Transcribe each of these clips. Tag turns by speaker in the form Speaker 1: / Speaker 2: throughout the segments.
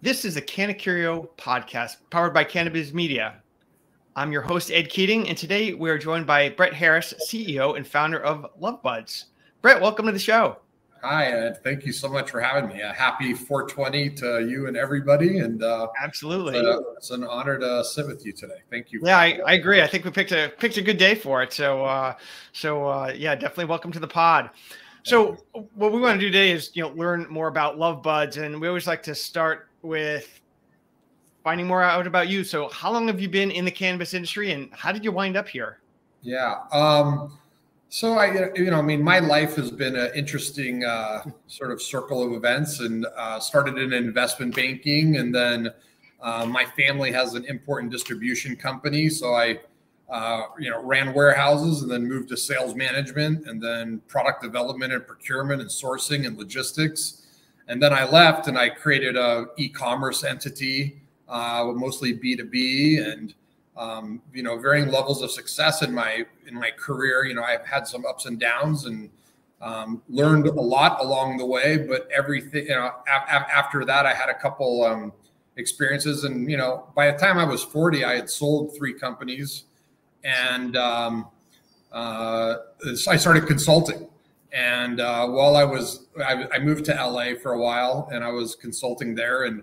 Speaker 1: This is the Cannacurio podcast powered by Cannabis Media. I'm your host, Ed Keating, and today we are joined by Brett Harris, CEO and founder of LuvBuds. Brett, welcome to the show.
Speaker 2: Hi, Ed. Thank you so much for having me. Happy 420 to you and everybody. And
Speaker 1: absolutely,
Speaker 2: it's an honor to sit with you today. Thank you.
Speaker 1: Yeah, I agree. I think we picked a good day for it. So yeah, definitely welcome to the pod. So what we want to do today is learn more about LuvBuds, and we always like to start with finding more out about you. So how long have you been in the cannabis industry, and how did you wind up here?
Speaker 2: Yeah. So my life has been an interesting sort of circle of events, and started in investment banking, and then my family has an import and distribution company. So I ran warehouses, and then moved to sales management, and then product development and procurement and sourcing and logistics. And then I left and I created a e-commerce entity, mostly B2B, and varying levels of success in my career. I've had some ups and downs, and learned a lot along the way. But everything, after that, I had a couple experiences, and by the time I was 40, I had sold 3 companies, and so I started consulting. And while I moved to LA for a while, and I was consulting there, and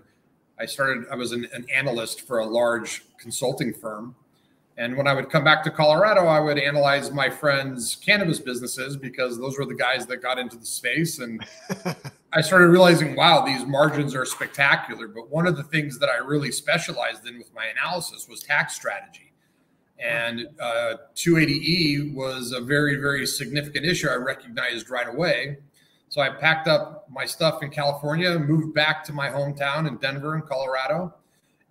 Speaker 2: I was an analyst for a large consulting firm. And when I would come back to Colorado, I would analyze my friends' cannabis businesses, because those were the guys that got into the space. And I started realizing, wow, these margins are spectacular. But one of the things that I really specialized in with my analysis was tax strategy. And 280E was a very, very significant issue I recognized right away. So I packed up my stuff in California, moved back to my hometown in Denver in Colorado,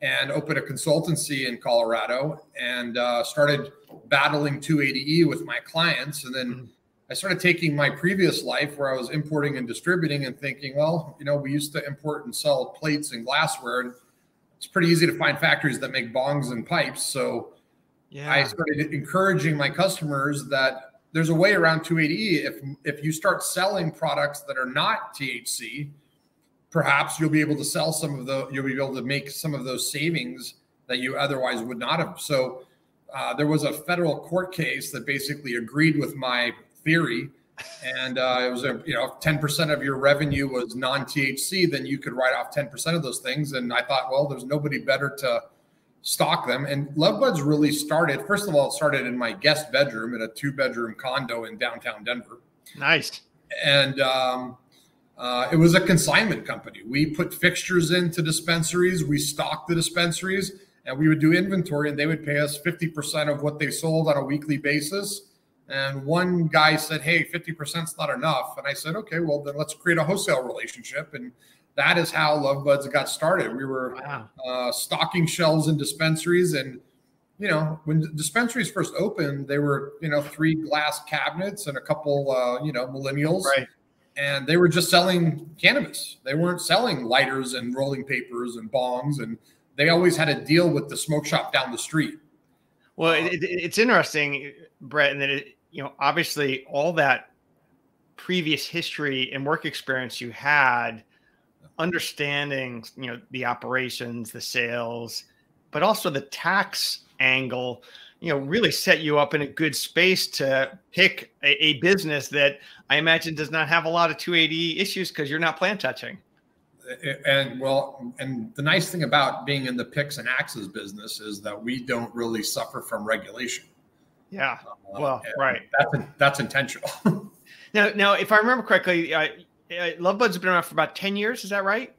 Speaker 2: and opened a consultancy in Colorado, and started battling 280E with my clients. And then I started taking my previous life, where I was importing and distributing, and thinking, well, we used to import and sell plates and glassware, and it's pretty easy to find factories that make bongs and pipes. So yeah, I started encouraging my customers that there's a way around 280E. If you start selling products that are not THC, perhaps you'll be able to make some of those savings that you otherwise would not have. So there was a federal court case that basically agreed with my theory, and it was if 10% of your revenue was non-THC, then you could write off 10% of those things. And I thought, well, there's nobody better to stock them. And LuvBuds really started, first of all, it started in my guest bedroom in a 2-bedroom condo in downtown Denver.
Speaker 1: Nice.
Speaker 2: And it was a consignment company. We put fixtures into dispensaries, we stocked the dispensaries, and we would do inventory, and they would pay us 50% of what they sold on a weekly basis. And one guy said, hey, 50% is not enough. And I said, okay, well, then let's create a wholesale relationship. And that is how LuvBuds got started. We were stocking shelves in dispensaries. And, when the dispensaries first opened, they were, 3 glass cabinets and a couple, millennials.
Speaker 1: Right.
Speaker 2: And they were just selling cannabis. They weren't selling lighters and rolling papers and bongs. And they always had a deal with the smoke shop down the street.
Speaker 1: Well, it's interesting, Brett, and that obviously all that previous history and work experience you had, understanding, the operations, the sales, but also the tax angle, really set you up in a good space to pick a business that I imagine does not have a lot of 280 issues, because you're not plant touching.
Speaker 2: And the nice thing about being in the picks and axes business is that we don't really suffer from regulation.
Speaker 1: Yeah. Well, right.
Speaker 2: That's intentional.
Speaker 1: Now, if I remember correctly, LuvBuds has been around for about 10 years. Is that right?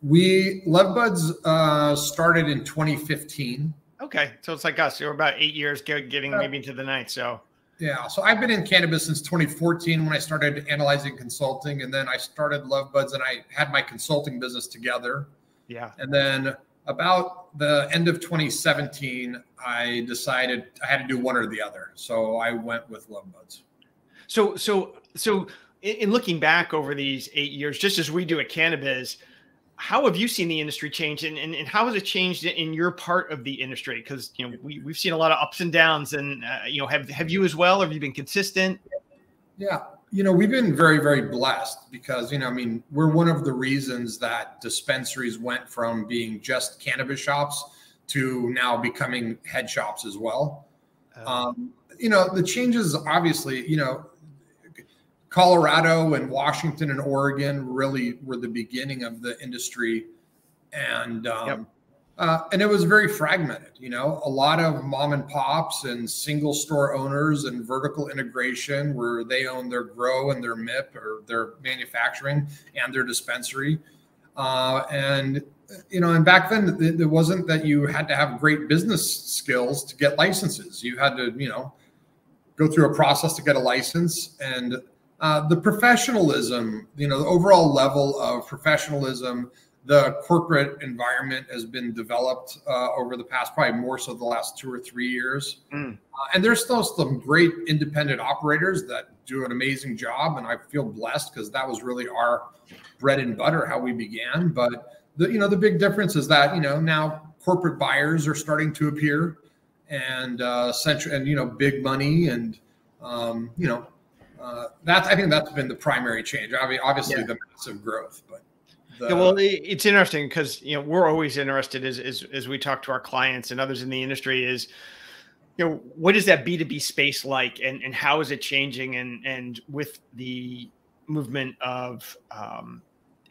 Speaker 2: LuvBuds started in 2015.
Speaker 1: Okay. So it's like us. You're about 8 years getting maybe into the 9th. So
Speaker 2: yeah. So I've been in cannabis since 2014 when I started analyzing consulting, and then I started LuvBuds, and I had my consulting business together. Yeah. And then about the end of 2017, I decided I had to do one or the other. So I went with LuvBuds.
Speaker 1: So in looking back over these 8 years, just as we do at Cannabis, how have you seen the industry change, and how has it changed in your part of the industry? Because we've seen a lot of ups and downs, and have you as well? Have you been consistent?
Speaker 2: Yeah, we've been very, very blessed because, I mean, we're one of the reasons that dispensaries went from being just cannabis shops to now becoming head shops as well. The changes, obviously, Colorado and Washington and Oregon really were the beginning of the industry. And and it was very fragmented, a lot of mom and pops and single store owners and vertical integration where they own their grow and their MIP or their manufacturing and their dispensary. And back then it wasn't that you had to have great business skills to get licenses. You had to, go through a process to get a license, and the professionalism, the overall level of professionalism, the corporate environment has been developed over the past, probably more so the last 2 or 3 years. And there's still some great independent operators that do an amazing job. And I feel blessed because that was really our bread and butter, how we began. But the big difference is that, now corporate buyers are starting to appear and big money. And, I think that's been the primary change. I mean, obviously the massive growth, but.
Speaker 1: Well, it's interesting because we're always interested as we talk to our clients and others in the industry is what is that B2B space like, and how is it changing, and with the movement of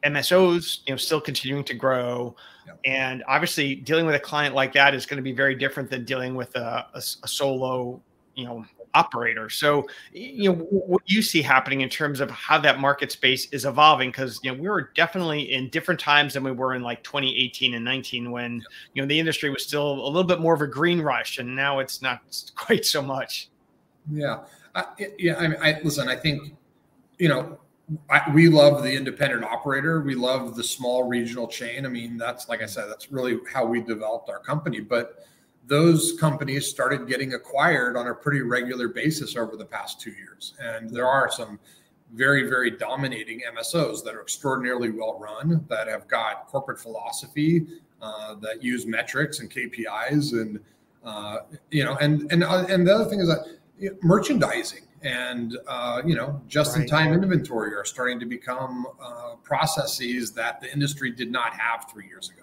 Speaker 1: MSOs still continuing to grow, and obviously dealing with a client like that is going to be very different than dealing with a solo operator. So, what you see happening in terms of how that market space is evolving, because, we were definitely in different times than we were in like 2018 and 19 when, the industry was still a little bit more of a green rush, and now it's not quite so much.
Speaker 2: Yeah. Listen, I think, we love the independent operator. We love the small regional chain. I mean, that's, like I said, that's really how we developed our company. But those companies started getting acquired on a pretty regular basis over the past 2 years. And there are some very, very dominating MSOs that are extraordinarily well run, that have got corporate philosophy, that use metrics and KPIs. And, and the other thing is that merchandising and, just-in-time inventory are starting to become processes that the industry did not have 3 years ago.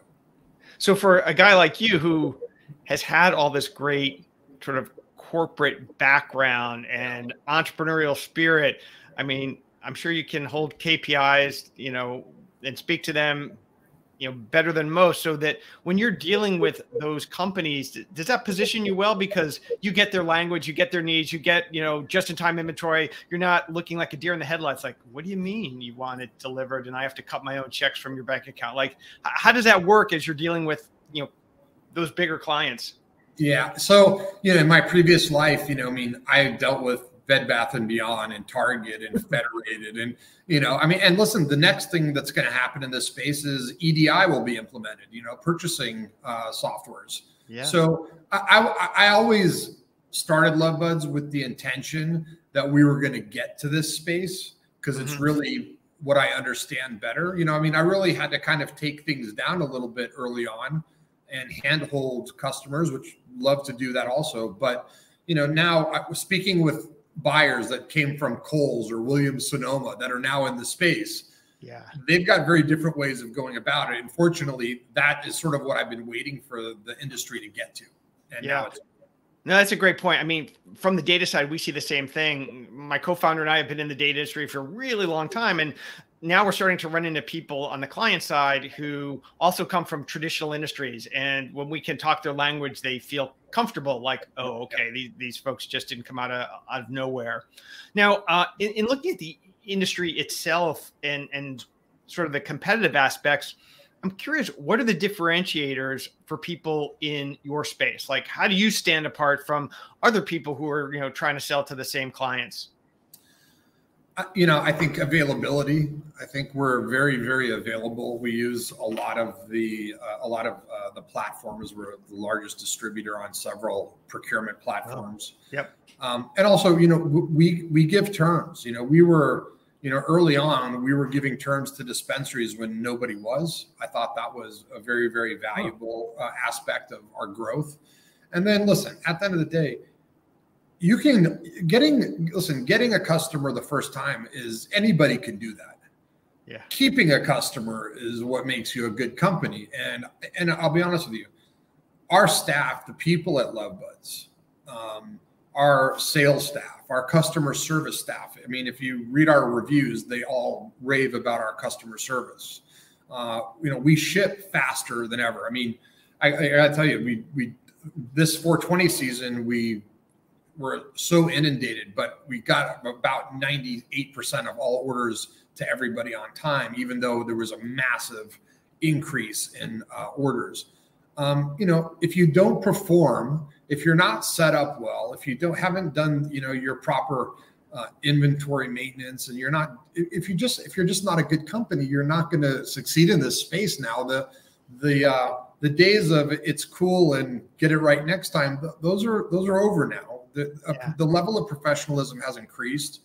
Speaker 1: So for a guy like you who has had all this great sort of corporate background and entrepreneurial spirit, I mean, I'm sure you can hold KPIs, and speak to them, better than most, so that when you're dealing with those companies, does that position you well because you get their language, you get their needs, you get, just-in-time inventory. You're not looking like a deer in the headlights. Like, what do you mean you want it delivered and I have to cut my own checks from your bank account? Like, how does that work as you're dealing with, those bigger clients?
Speaker 2: Yeah. So, in my previous life, I dealt with Bed Bath & Beyond and Target and Federated and, and listen, the next thing that's going to happen in this space is EDI will be implemented, purchasing softwares. Yeah. So I always started LuvBuds with the intention that we were going to get to this space because it's really what I understand better. I really had to kind of take things down a little bit early on and handhold customers, which love to do that also. But, now I was speaking with buyers that came from Kohl's or Williams-Sonoma that are now in the space. Yeah. They've got very different ways of going about it. And fortunately, that is sort of what I've been waiting for the industry to get to. And now it's.
Speaker 1: No, that's a great point. I mean, from the data side, we see the same thing. My co-founder and I have been in the data industry for a really long time. And now we're starting to run into people on the client side who also come from traditional industries. And when we can talk their language, they feel comfortable, like, oh, okay, these folks just didn't come out of nowhere. Now, in looking at the industry itself and sort of the competitive aspects, I'm curious, what are the differentiators for people in your space? Like, how do you stand apart from other people who are, trying to sell to the same clients?
Speaker 2: I think availability. I think we're very, very available. We use a lot of the platforms. We're the largest distributor on several procurement platforms. Oh, yep. And also, we give terms. We were, early on, we were giving terms to dispensaries when nobody was. I thought that was a very, very valuable aspect of our growth. And then, listen, at the end of the day, you can getting a customer the first time is anybody can do that.
Speaker 1: Yeah.
Speaker 2: Keeping a customer is what makes you a good company. And I'll be honest with you, our staff, the people at LuvBuds, our sales staff, our customer service staff. I mean, if you read our reviews, they all rave about our customer service. We ship faster than ever. I mean, I gotta tell you, we this 420 season, we were so inundated, but we got about 98% of all orders to everybody on time, even though there was a massive increase in orders. If you don't perform, if you're not set up well, if you haven't done, your proper inventory maintenance, and if you're just not a good company, you're not going to succeed in this space now. The days of it's cool and get it right next time, those are over now. The level of professionalism has increased.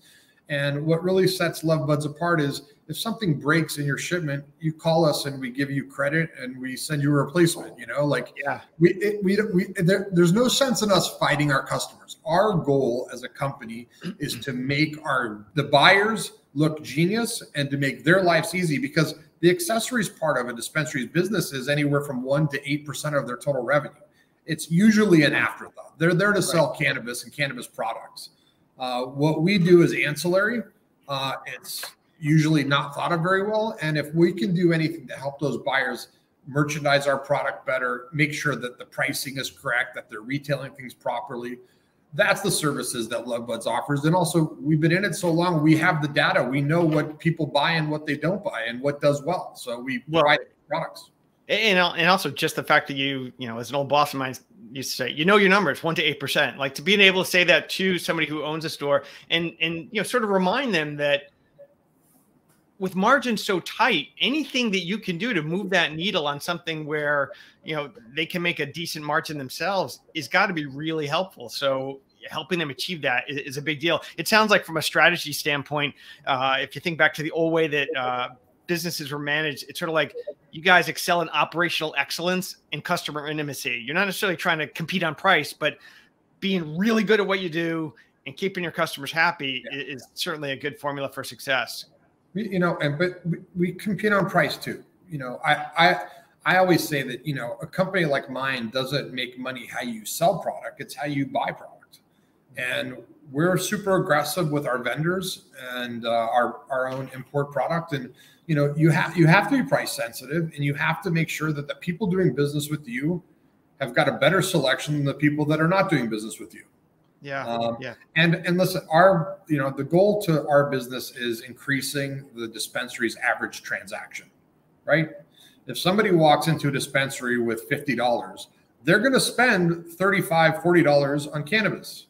Speaker 2: And what really sets LuvBuds apart is if something breaks in your shipment, you call us and we give you credit and we send you a replacement. There's no sense in us fighting our customers. Our goal as a company is to make the buyers look genius and to make their lives easy, because the accessories part of a dispensary's business is anywhere from 1% to 8% of their total revenue. It's usually an afterthought. They're there to sell cannabis and cannabis products. What we do is ancillary. It's usually not thought of very well. And if we can do anything to help those buyers merchandise our product better, make sure that the pricing is correct, that they're retailing things properly, that's the services that LuvBuds offers. And also, we've been in it so long, we have the data. We know what people buy and what they don't buy and what does well. So we provide products.
Speaker 1: And also just the fact that you as an old boss of mine used to say, your numbers 1% to 8%, like to being able to say that to somebody who owns a store and sort of remind them that with margins so tight, anything that you can do to move that needle on something where, they can make a decent margin themselves is got to be really helpful. So helping them achieve that is a big deal. It sounds like from a strategy standpoint, if you think back to the old way that businesses were managed, it's sort of like you guys excel in operational excellence and customer intimacy. You're not necessarily trying to compete on price, but being really good at what you do and keeping your customers happy is certainly a good formula for success.
Speaker 2: But we compete on price too. I always say that, a company like mine doesn't make money how you sell product, it's how you buy product. And we're super aggressive with our vendors and our own import product. And you have to be price sensitive, and you have to make sure that the people doing business with you have got a better selection than the people that are not doing business with you. And listen, the goal to our business is increasing the dispensary's average transaction, right? If somebody walks into a dispensary with $50, they're going to spend $35, $40 on cannabis.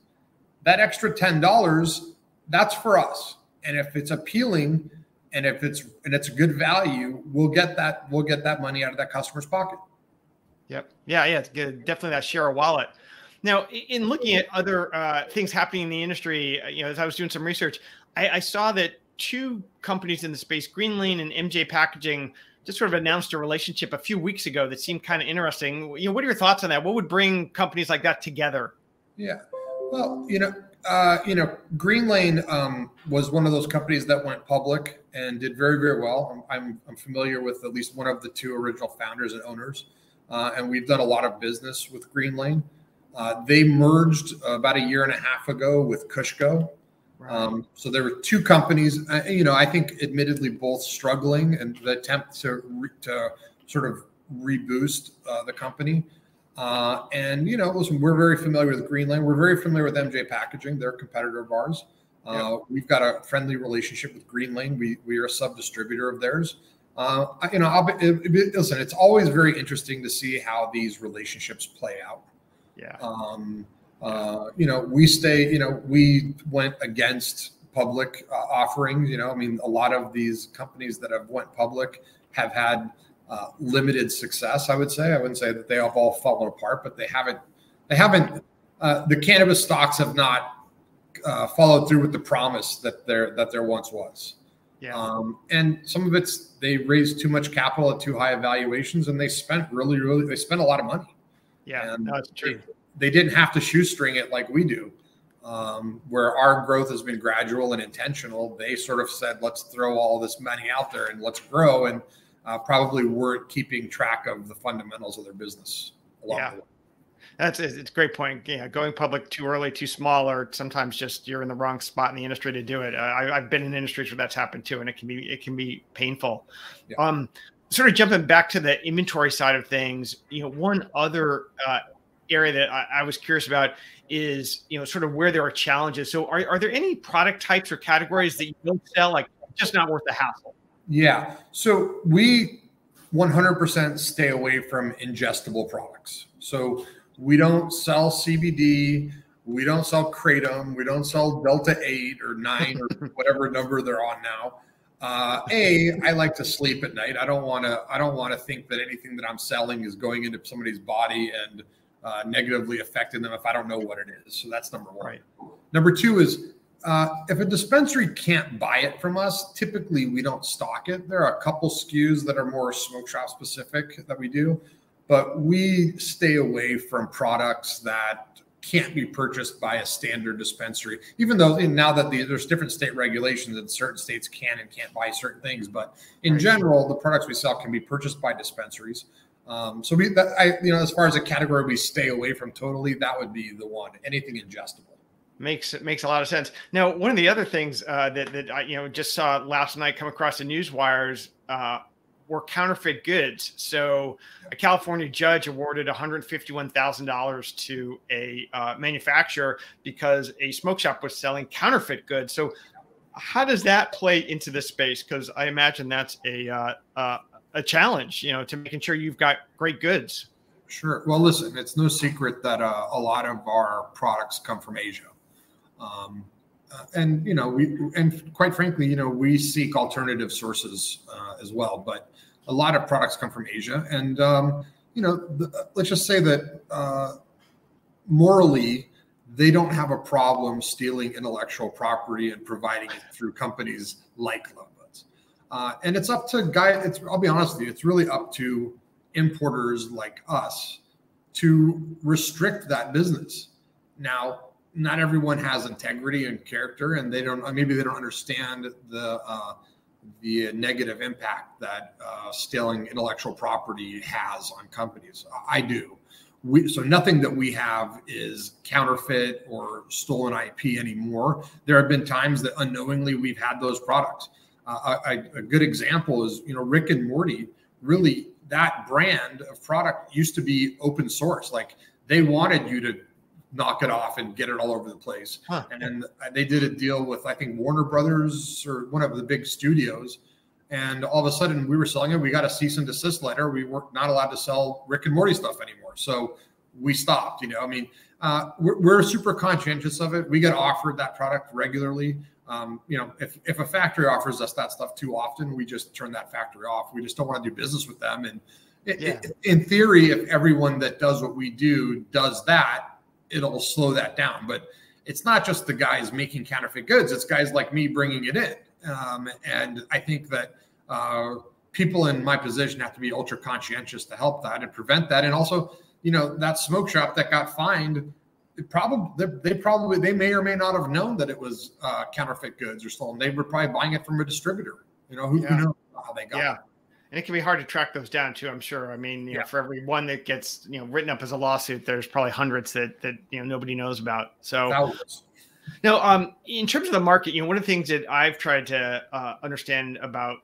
Speaker 2: That extra $10, that's for us. And if it's appealing and it's a good value, we'll get that money out of that customer's pocket.
Speaker 1: Yep. Yeah. It's good. Definitely that share of wallet. Now, in looking at other things happening in the industry, as I was doing some research, I saw that two companies in the space, Green Lane and MJ Packaging, just sort of announced a relationship a few weeks ago that seemed kind of interesting. What are your thoughts on that? What would bring companies like that together?
Speaker 2: Yeah. Well, Green Lane was one of those companies that went public and did very, very well. I'm familiar with at least one of the two original founders and owners, and we've done a lot of business with Green Lane. They merged about a year and a half ago with Kushco. Right. So there were two companies, I think admittedly both struggling and the attempt to sort of reboost the company. Listen, we're very familiar with Green Lane. We're very familiar with MJ Packaging. They're a competitor of ours. We've got a friendly relationship with Green Lane. We are a sub-distributor of theirs. Listen, it's always very interesting to see how these relationships play out. We went against public offerings. A lot of these companies that have went public have had limited success. I wouldn't say that they have all fallen apart, but they haven't. The cannabis stocks have not followed through with the promise that there once was. And some of it's they raised too much capital at too high evaluations, and they spent they spent a lot of money.
Speaker 1: Yeah, no, it's true.
Speaker 2: They didn't have to shoestring it like we do. where our growth has been gradual and intentional. They sort of said, let's throw all this money out there and let's grow, and probably weren't keeping track of the fundamentals of their business along the way. It's
Speaker 1: a great point. Yeah, going public too early, too small, or sometimes just you're in the wrong spot in the industry to do it. I've been in industries where that's happened too, and it can be painful. Yeah. Sort of jumping back to the inventory side of things, one other area that I was curious about is, sort of where there are challenges. So are there any product types or categories that you don't sell, like just not worth the hassle?
Speaker 2: Yeah. So we 100% stay away from ingestible products. So we don't sell CBD. We don't sell Kratom. We don't sell Delta 8 or 9 or whatever number they're on now. I like to sleep at night. I don't want to think that anything that I'm selling is going into somebody's body and negatively affecting them if I don't know what it is. So that's number one. Right. Number two is if a dispensary can't buy it from us, typically we don't stock it. There are a couple SKUs that are more smoke shop specific that we do, but we stay away from products that can't be purchased by a standard dispensary, even though now that there's different state regulations and certain states can and can't buy certain things. But in general, the products we sell can be purchased by dispensaries. So as far as a category we stay away from totally, that would be the one. Anything ingestible.
Speaker 1: Makes a lot of sense. Now, one of the other things that I just saw last night come across the news wires were counterfeit goods. So a California judge awarded $151,000 to a manufacturer because a smoke shop was selling counterfeit goods. So how does that play into this space? Because I imagine that's a challenge, to making sure you've got great goods.
Speaker 2: Sure. Well, listen, it's no secret that a lot of our products come from Asia. And quite frankly, we seek alternative sources as well, but a lot of products come from Asia. And, let's just say that morally, they don't have a problem stealing intellectual property and providing it through companies like LuvBuds. And it's up to I'll be honest with you, it's really up to importers like us to restrict that business. Now, not everyone has integrity and character, and maybe they don't understand the negative impact that stealing intellectual property has on companies. I do. So nothing that we have is counterfeit or stolen IP anymore. There have been times that unknowingly we've had those products. A good example is, Rick and Morty. Really, that brand of product used to be open source. Like, they wanted you to knock it off and get it all over the place. Huh. And they did a deal with, I think, Warner Brothers or one of the big studios. And all of a sudden we were selling it. We got a cease and desist letter. We were not allowed to sell Rick and Morty stuff anymore. So we stopped, we're super conscientious of it. We get offered that product regularly. If a factory offers us that stuff too often, we just turn that factory off. We just don't want to do business with them. And in theory, if everyone that does what we do does that, it'll slow that down. But it's not just the guys making counterfeit goods. It's guys like me bringing it in. And I think that people in my position have to be ultra conscientious to help that and prevent that. And also, that smoke shop that got fined, they may or may not have known that it was counterfeit goods or stolen. They were probably buying it from a distributor. Who knows how they got it.
Speaker 1: And it can be hard to track those down too, I'm sure. I mean, for every one that gets, written up as a lawsuit, there's probably hundreds that nobody knows about. So
Speaker 2: thousands.
Speaker 1: Now, in terms of the market, one of the things that I've tried to understand about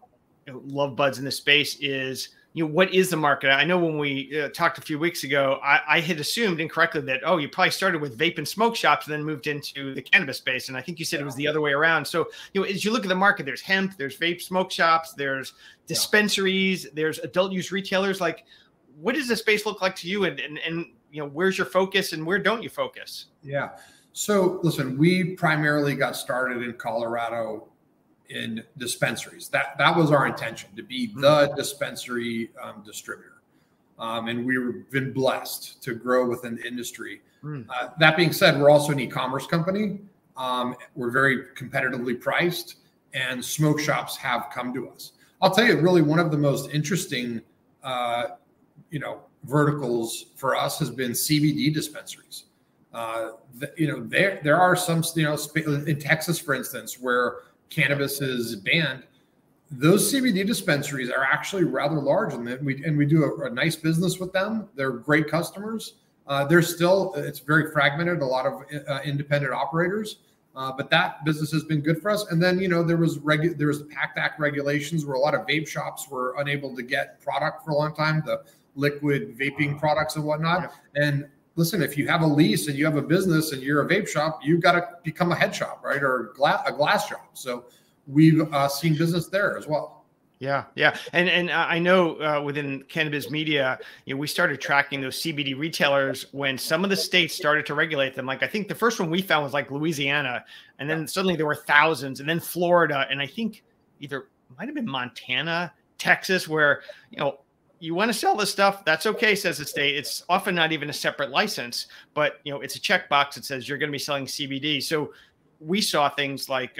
Speaker 1: LuvBuds in this space is, what is the market? I know when we talked a few weeks ago, I had assumed incorrectly that, you probably started with vape and smoke shops and then moved into the cannabis space. And I think you said it was the other way around. So, as you look at the market, there's hemp, there's vape smoke shops, there's dispensaries, there's adult use retailers. Like, what does the space look like to you? And where's your focus and where don't you focus?
Speaker 2: Yeah. So listen, we primarily got started in Colorado in dispensaries. That was our intention, to be the dispensary distributor. And we've been blessed to grow within the industry. That being said, we're also an e-commerce company. We're very competitively priced, and smoke shops have come to us. I'll tell you, really, one of the most interesting, verticals for us has been CBD dispensaries. There are some, in Texas, for instance, where cannabis is banned. Those CBD dispensaries are actually rather large, and we do a nice business with them. They're great customers. It's very fragmented, a lot of independent operators, but that business has been good for us. And then, there was the PACT Act regulations where a lot of vape shops were unable to get product for a long time, the liquid vaping products and whatnot. Yeah. And listen, if you have a lease and you have a business and you're a vape shop, you've got to become a head shop, right? Or a glass shop. So we've seen business there as well.
Speaker 1: Yeah. Yeah. And I know within cannabis media, we started tracking those CBD retailers when some of the states started to regulate them. Like, I think the first one we found was like Louisiana, and then suddenly there were thousands, and then Florida. And I think either might have been Montana, Texas, where, you want to sell this stuff, that's okay, says the state. It's often not even a separate license, but it's a checkbox that says you're going to be selling CBD. So we saw things like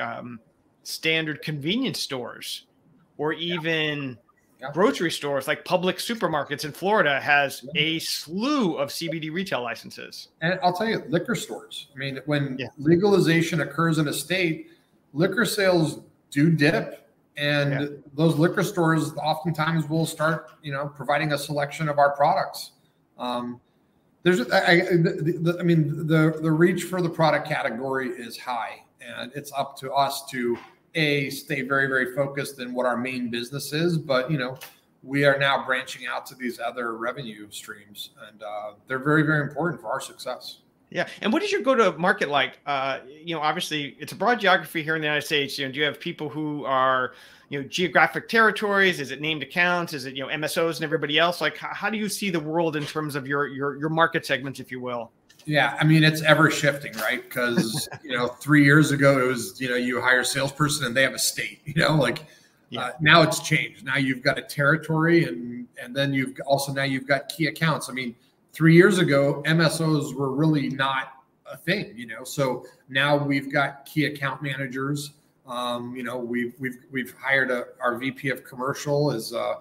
Speaker 1: standard convenience stores, or even grocery stores, like Publix supermarkets in Florida has a slew of CBD retail licenses.
Speaker 2: And I'll tell you, liquor stores. I mean, when legalization occurs in a state, liquor sales do dip. And those liquor stores oftentimes will start, providing a selection of our products. The reach for the product category is high, and it's up to us to stay very, very focused in what our main business is. But, we are now branching out to these other revenue streams, and they're very, very important for our success.
Speaker 1: Yeah. And what is your go-to-market like? Obviously it's a broad geography here in the United States. Do you have people who are, geographic territories? Is it named accounts? Is it, MSOs and everybody else? Like, how do you see the world in terms of your market segments, if you will?
Speaker 2: Yeah. I mean, it's ever shifting, right? Because, 3 years ago, it was, you hire a salesperson and they have a state, now it's changed. Now you've got a territory, and then you've got key accounts. I mean, 3 years ago, MSOs were really not a thing, So now we've got key account managers. We've hired our VP of commercial as a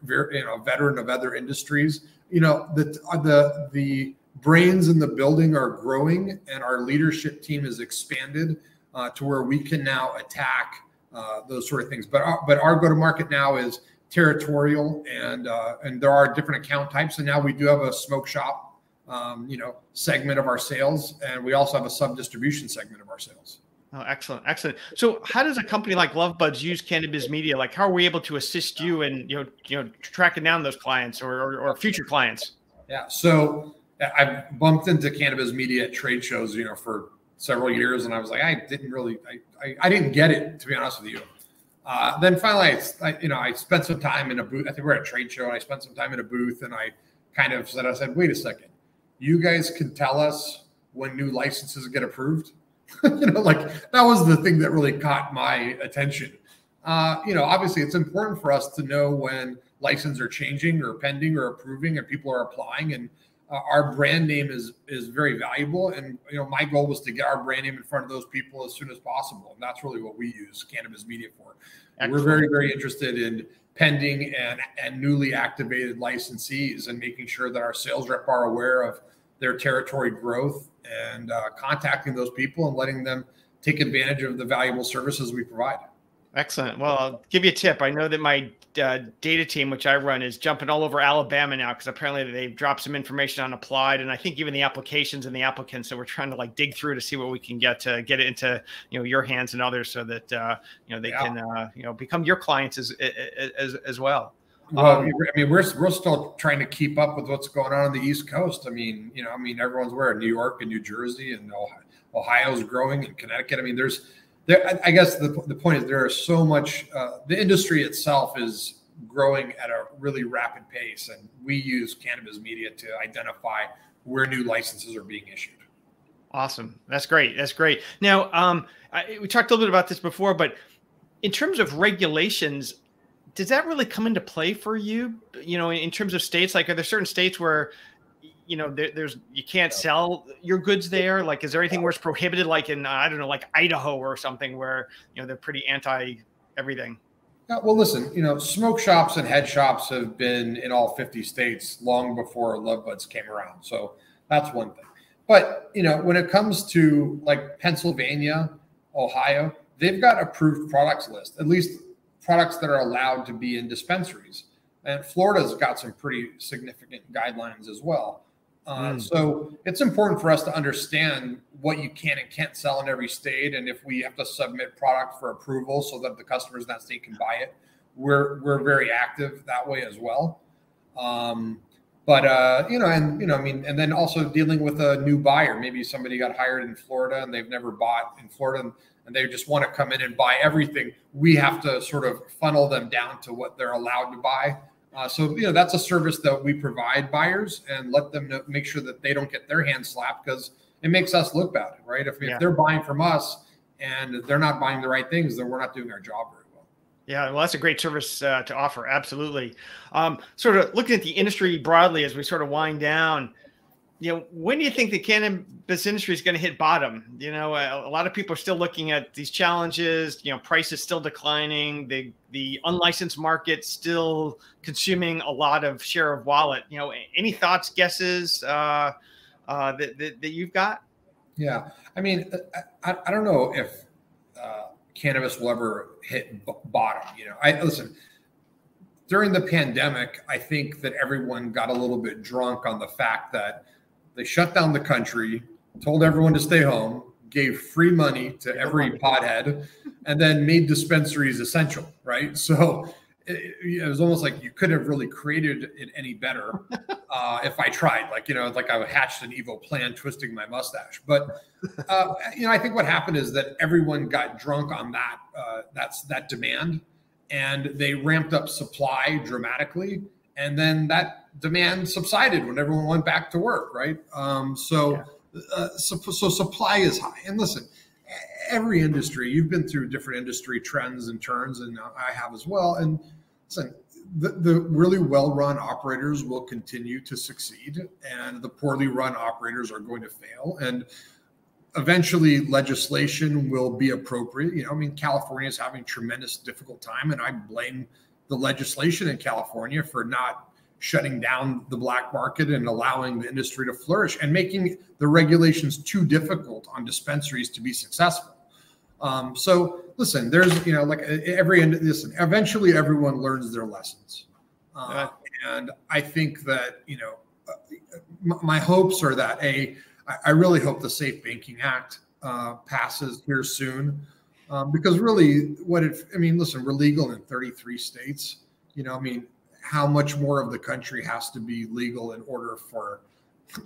Speaker 2: veteran of other industries. The brains in the building are growing, and our leadership team has expanded to where we can now attack those sort of things. But our go-to-market now is territorial, and there are different account types. And now we do have a smoke shop, segment of our sales, and we also have a sub-distribution segment of our sales.
Speaker 1: Oh, excellent. Excellent. So how does a company like LuvBuds use cannabis media? Like, how are we able to assist you in, tracking down those clients or future clients?
Speaker 2: Yeah. So I've bumped into cannabis media at trade shows, for several years. And I was like, I didn't get it, to be honest with you. Then finally, I spent some time in a booth. I think we're at a trade show, and I spent some time in a booth, and I said, wait a second, you guys can tell us when new licenses get approved. That was the thing that really caught my attention. Obviously it's important for us to know when licenses are changing or pending or approving and people are applying, and our brand name is very valuable. And, my goal was to get our brand name in front of those people as soon as possible. And that's really what we use cannabis media for. Excellent. We're very, very interested in pending and newly activated licensees, and making sure that our sales rep are aware of their territory growth, and contacting those people and letting them take advantage of the valuable services we provide.
Speaker 1: Excellent. Well, I'll give you a tip. I know that my data team, which I run, is jumping all over Alabama now, because apparently they've dropped some information on Applied, and I think even the applications and the applicants. So we're trying to dig through to see what we can get it into your hands and others, so that they can become your clients as well.
Speaker 2: Well, we're still trying to keep up with what's going on the East Coast. Everyone's aware of New York and New Jersey, and Ohio's growing, and Connecticut. I guess the point is there are so much. The industry itself is growing at a really rapid pace, and we use cannabis media to identify where new licenses are being issued.
Speaker 1: Awesome. That's great. That's great. Now, we talked a little bit about this before, but in terms of regulations, does that really come into play for you? In terms of states, are there certain states where, there's you can't sell your goods there? Like, is there anything where it's prohibited, like in, like Idaho or something, where, they're pretty anti everything?
Speaker 2: Well, listen, smoke shops and head shops have been in all 50 states long before LuvBuds came around. So that's one thing. But, when it comes to like Pennsylvania, Ohio, they've got approved products list, at least products that are allowed to be in dispensaries. And Florida's got some pretty significant guidelines as well. So it's important for us to understand what you can and can't sell in every state. And if we have to submit product for approval so that the customers in that state can buy it, we're very active that way as well. And then also dealing with a new buyer. Maybe somebody got hired in Florida and they've never bought in Florida and they just want to come in and buy everything. We have to sort of funnel them down to what they're allowed to buy. So that's a service that we provide buyers and let them know, make sure that they don't get their hands slapped, because it makes us look bad, right? If they're buying from us and they're not buying the right things, then we're not doing our job very well.
Speaker 1: Yeah, well, that's a great service to offer. Absolutely. Sort of looking at the industry broadly as we sort of wind down, when do you think the cannabis industry is going to hit bottom? A lot of people are still looking at these challenges. Prices still declining. The unlicensed market still consuming a lot of share of wallet. Any thoughts, guesses that you've got?
Speaker 2: Yeah, I mean, I don't know if cannabis will ever hit bottom. Listen. During the pandemic, I think that everyone got a little bit drunk on the fact that they shut down the country, told everyone to stay home, gave free money to every pothead, and then made dispensaries essential, right? So it was almost like you couldn't have really created it any better if I tried. Like I hatched an evil plan, twisting my mustache. But I think what happened is that everyone got drunk on that demand, and they ramped up supply dramatically. And then that demand subsided when everyone went back to work, right? So supply is high. And listen, every industry, you've been through different industry trends and turns, and I have as well. And listen, the really well-run operators will continue to succeed, and the poorly run operators are going to fail. And eventually legislation will be appropriate. California is having tremendous difficult time, and I blame the legislation in California for not shutting down the black market and allowing the industry to flourish and making the regulations too difficult on dispensaries to be successful. So listen, there's, eventually everyone learns their lessons. And I think that, my hopes are that I really hope the Safe Banking Act passes here soon. Because really listen, we're legal in 33 states, how much more of the country has to be legal in order for,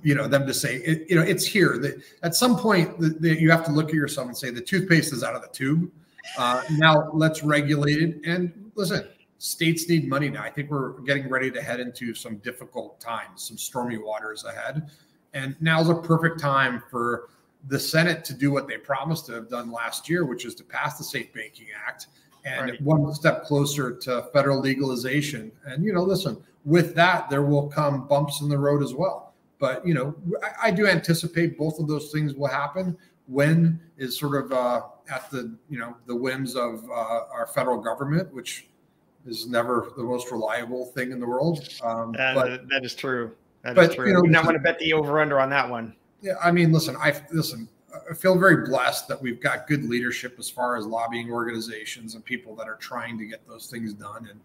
Speaker 2: them to say, it's here. That at some point you have to look at yourself and say, the toothpaste is out of the tube. Now let's regulate it. And listen, states need money now. I think we're getting ready to head into some difficult times, some stormy waters ahead. And now's a perfect time for the Senate to do what they promised to have done last year, which is to pass the Safe Banking Act and one step closer to federal legalization. And, listen, with that, there will come bumps in the road as well. But, I do anticipate both of those things will happen. When is sort of at the whims of our federal government, which is never the most reliable thing in the world. But
Speaker 1: that is true. That is true. I want to bet the over under on that one.
Speaker 2: Yeah, I mean, listen, I feel very blessed that we've got good leadership as far as lobbying organizations and people that are trying to get those things done. And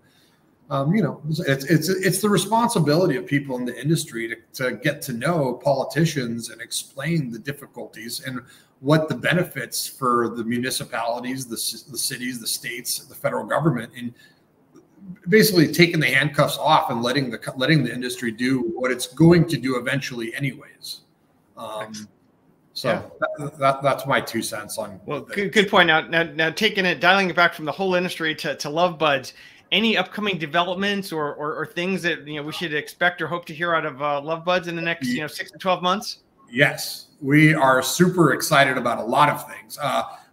Speaker 2: it's the responsibility of people in the industry to get to know politicians and explain the difficulties and what the benefits for the municipalities, the cities, the states, the federal government, and basically taking the handcuffs off and letting the industry do what it's going to do eventually anyways. That's my 2 cents on.
Speaker 1: Well, good point. Now dialing it back from the whole industry to LuvBuds, any upcoming developments or things that we should expect or hope to hear out of LuvBuds in the next 6 to 12 months? Yes, we are super excited about a lot of things.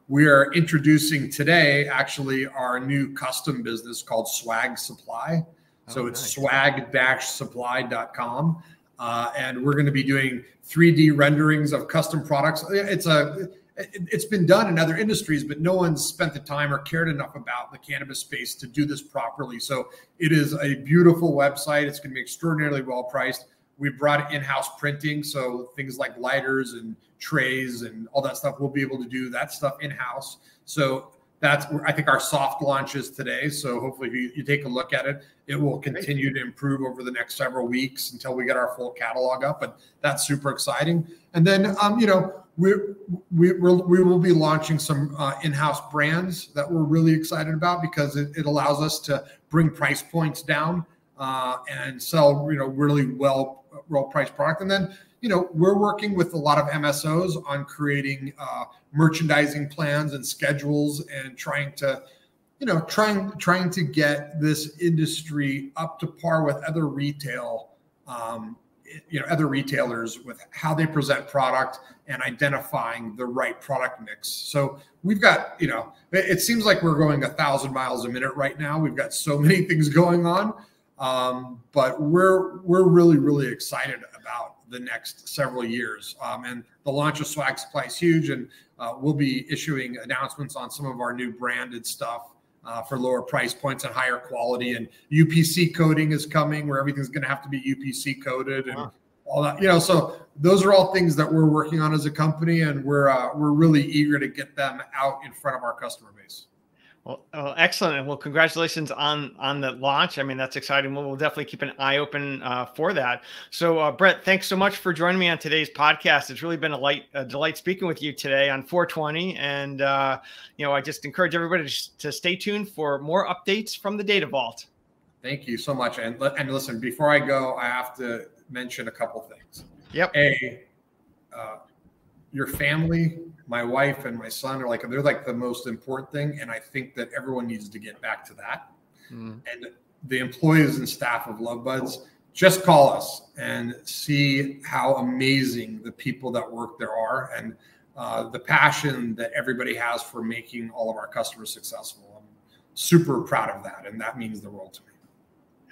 Speaker 1: We are introducing today actually our new custom business called Swag Supply. So it's swag-supply.com. And we're going to be doing 3D renderings of custom products. It's been done in other industries, but no one's spent the time or cared enough about the cannabis space to do this properly. So it is a beautiful website. It's going to be extraordinarily well priced.
Speaker 2: We brought in-house printing, so things like lighters and trays and all that stuff, we'll be able to do that stuff in-house. So that's, I think, our soft launch is today. So hopefully if you take a look at it, it will continue to improve over the next several weeks until we get our full catalog up. But that's super exciting. And then, we will be launching some in-house brands that we're really excited about, because it allows us to bring price points down and sell, really well-priced product. And then, we're working with a lot of MSOs on creating merchandising plans and schedules, and trying to get this industry up to par with other other retailers with how they present product and identifying the right product mix. So we've got, it seems like we're going 1,000 miles a minute right now. We've got so many things going on, but we're really, really excited about the next several years. And the launch of Swag Supply is huge, and we'll be issuing announcements on some of our new branded stuff for lower price points and higher quality. And UPC coding is coming, where everything's going to have to be UPC coded and all that. So those are all things that we're working on as a company, and we're really eager to get them out in front of our customer base.
Speaker 1: Well, excellent. And well, congratulations on the launch. I mean, that's exciting. We'll definitely keep an eye open for that. So Brett, thanks so much for joining me on today's podcast. It's really been a delight speaking with you today on 420. And, I just encourage everybody to stay tuned for more updates from the Data Vault.
Speaker 2: Thank you so much. And listen, before I go, I have to mention a couple things.
Speaker 1: Yep.
Speaker 2: Your family, my wife and my son they're like the most important thing. And I think that everyone needs to get back to that. And the employees and staff of LuvBuds, just call us and see how amazing the people that work there are, and the passion that everybody has for making all of our customers successful. I'm super proud of that, and that means the world to me.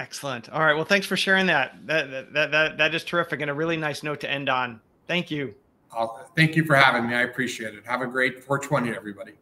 Speaker 1: Excellent. All right. Well, thanks for sharing that. That is terrific, and a really nice note to end on. Thank you.
Speaker 2: Thank you for having me. I appreciate it. Have a great 420, everybody.